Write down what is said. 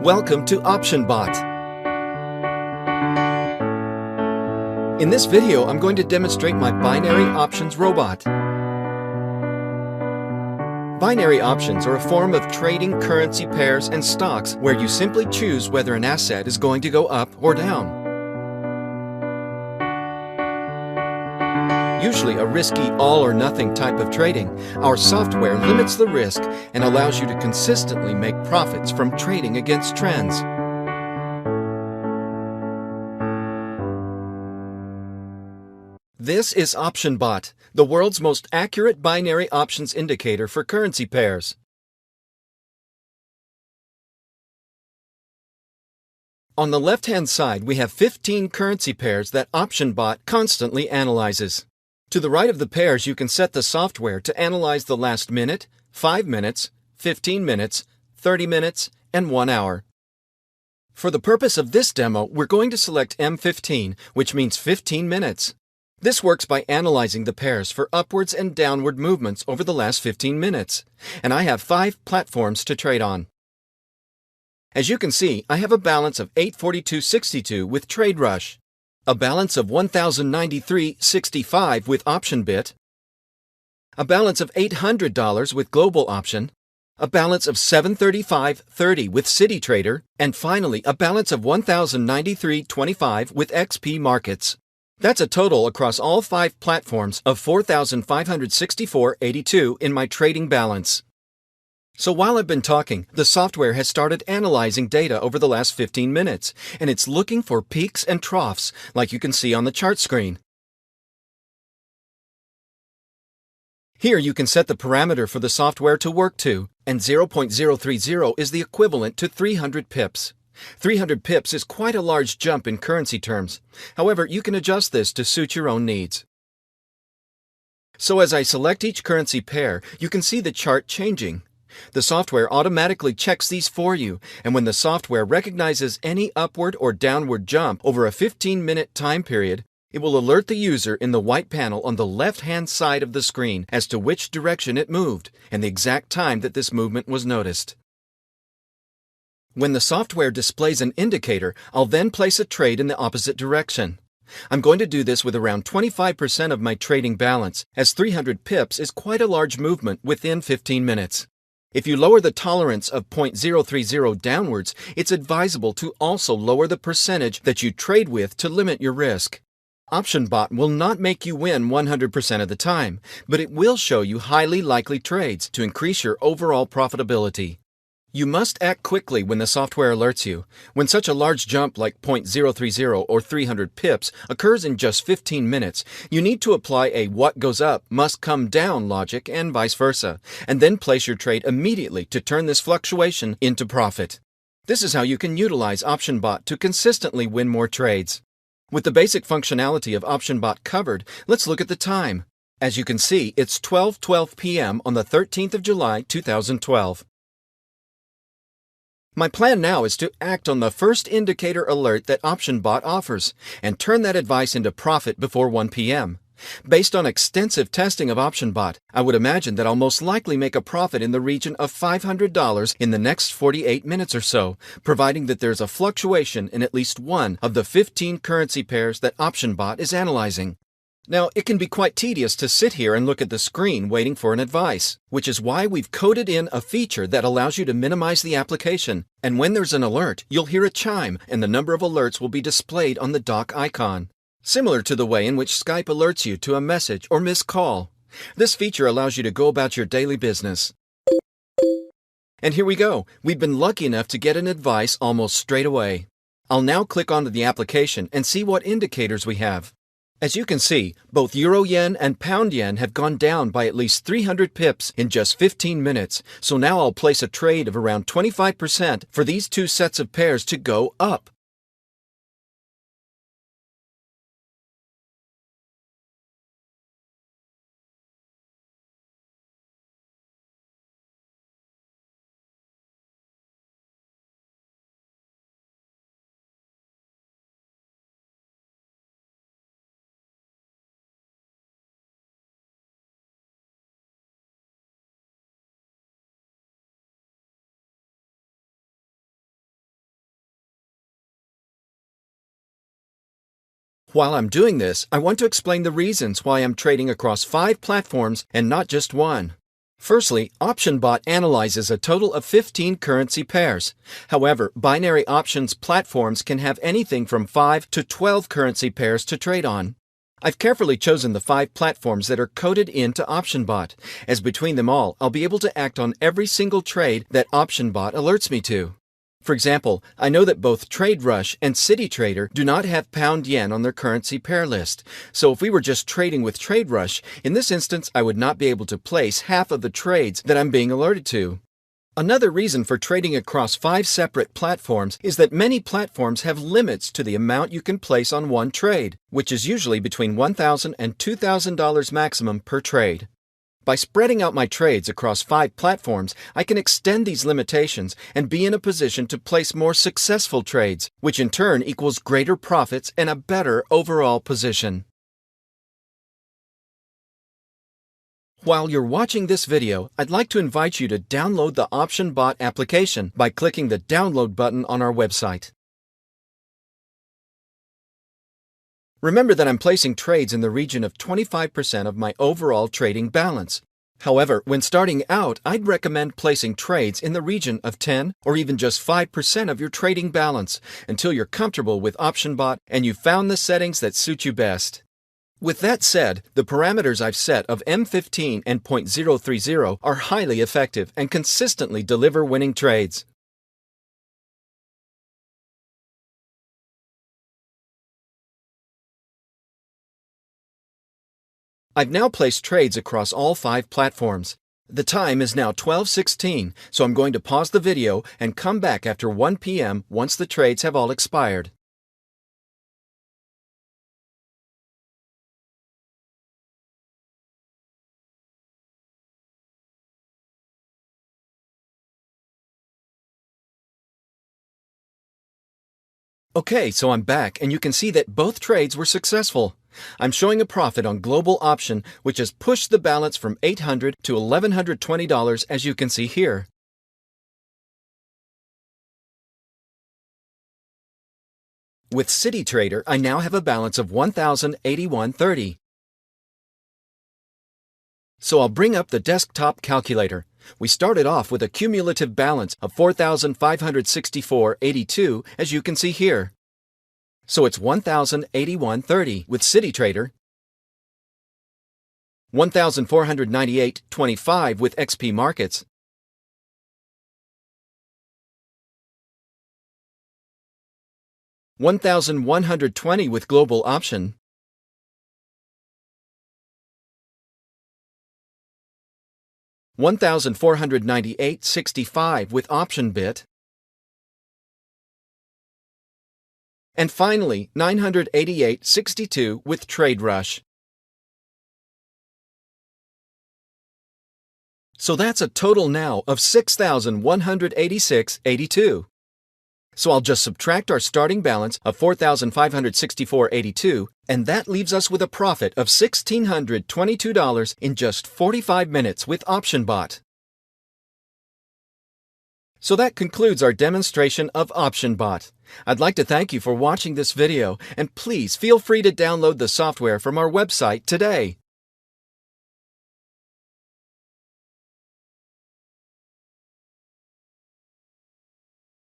Welcome to OptionBot. In this video, I'm going to demonstrate my binary options robot. Binary options are a form of trading currency pairs and stocks where you simply choose whether an asset is going to go up or down. Usually a risky all-or-nothing type of trading, our software limits the risk and allows you to consistently make profits from trading against trends. This is OptionBot, the world's most accurate binary options indicator for currency pairs. On the left-hand side, we have 15 currency pairs that OptionBot constantly analyzes. To the right of the pairs, you can set the software to analyze the last minute, 5 minutes, 15 minutes, 30 minutes, and 1 hour. For the purpose of this demo, we're going to select M15, which means 15 minutes. This works by analyzing the pairs for upwards and downward movements over the last 15 minutes. And I have 5 platforms to trade on. As you can see, I have a balance of $842.62 with Trade Rush, a balance of $1,093.65 with OptionBit, a balance of $800 with Global Option, a balance of $735.30 with CityTrader, and finally a balance of $1,093.25 with XP Markets. That's a total across all 5 platforms of $4,564.82 in my trading balance. So while I've been talking, the software has started analyzing data over the last 15 minutes, and it's looking for peaks and troughs, like you can see on the chart screen. Here you can set the parameter for the software to work to, and 0.030 is the equivalent to 300 pips. 300 pips is quite a large jump in currency terms. However, you can adjust this to suit your own needs. So as I select each currency pair, you can see the chart changing. The software automatically checks these for you, and when the software recognizes any upward or downward jump over a 15-minute time period, it will alert the user in the white panel on the left-hand side of the screen as to which direction it moved and the exact time that this movement was noticed. When the software displays an indicator, I'll then place a trade in the opposite direction. I'm going to do this with around 25% of my trading balance, as 300 pips is quite a large movement within 15 minutes. If you lower the tolerance of 0.030 downwards, it's advisable to also lower the percentage that you trade with to limit your risk. OptionBot will not make you win 100% of the time, but it will show you highly likely trades to increase your overall profitability. You must act quickly when the software alerts you. When such a large jump like 0.030 or 300 pips occurs in just 15 minutes, you need to apply a what goes up must come down logic and vice versa, and then place your trade immediately to turn this fluctuation into profit. This is how you can utilize OptionBot to consistently win more trades. With the basic functionality of OptionBot covered, let's look at the time. As you can see, it's 12:12 p.m. on the 13th of July, 2012. My plan now is to act on the first indicator alert that OptionBot offers and turn that advice into profit before 1 p.m. Based on extensive testing of OptionBot, I would imagine that I'll most likely make a profit in the region of $500 in the next 48 minutes or so, providing that there's a fluctuation in at least one of the 15 currency pairs that OptionBot is analyzing. Now, it can be quite tedious to sit here and look at the screen waiting for an advice, which is why we've coded in a feature that allows you to minimize the application. And when there's an alert, you'll hear a chime and the number of alerts will be displayed on the dock icon, similar to the way in which Skype alerts you to a message or missed call. This feature allows you to go about your daily business. And here we go. We've been lucky enough to get an advice almost straight away. I'll now click onto the application and see what indicators we have. As you can see, both Euro-Yen and Pound-Yen have gone down by at least 300 pips in just 15 minutes, so now I'll place a trade of around 25% for these two sets of pairs to go up. While I'm doing this, I want to explain the reasons why I'm trading across 5 platforms and not just one. Firstly, OptionBot analyzes a total of 15 currency pairs. However, binary options platforms can have anything from 5 to 12 currency pairs to trade on. I've carefully chosen the 5 platforms that are coded into OptionBot, as between them all, I'll be able to act on every single trade that OptionBot alerts me to. For example, I know that both TradeRush and CityTrader do not have pound-yen on their currency pair list, so if we were just trading with TradeRush, in this instance I would not be able to place half of the trades that I'm being alerted to. Another reason for trading across 5 separate platforms is that many platforms have limits to the amount you can place on one trade, which is usually between $1,000 and $2,000 maximum per trade. By spreading out my trades across 5 platforms, I can extend these limitations and be in a position to place more successful trades, which in turn equals greater profits and a better overall position. While you're watching this video, I'd like to invite you to download the OptionBot application by clicking the download button on our website. Remember that I'm placing trades in the region of 25% of my overall trading balance. However, when starting out, I'd recommend placing trades in the region of 10 or even just 5% of your trading balance until you're comfortable with OptionBot and you've found the settings that suit you best. With that said, the parameters I've set of M15 and .030 are highly effective and consistently deliver winning trades. I've now placed trades across all 5 platforms. The time is now 12:16, so I'm going to pause the video and come back after 1 p.m. once the trades have all expired. Okay, so I'm back and you can see that both trades were successful. I'm showing a profit on global option, which has pushed the balance from $800 to $1,120 as you can see here. With CityTrader, I now have a balance of $1,081.30. So I'll bring up the desktop calculator. We started off with a cumulative balance of $4,564.82, as you can see here. So it's $1,081.30 with CityTrader, $1,498.25 with XP Markets, $1,120 with Global Option, $1,498.65 with OptionBit, and finally $988.62 with TradeRush. So that's a total now of $6,186.82. So I'll just subtract our starting balance of $4,564.82, and that leaves us with a profit of $1,622 in just 45 minutes with OptionBot. So that concludes our demonstration of OptionBot. I'd like to thank you for watching this video, and please feel free to download the software from our website today.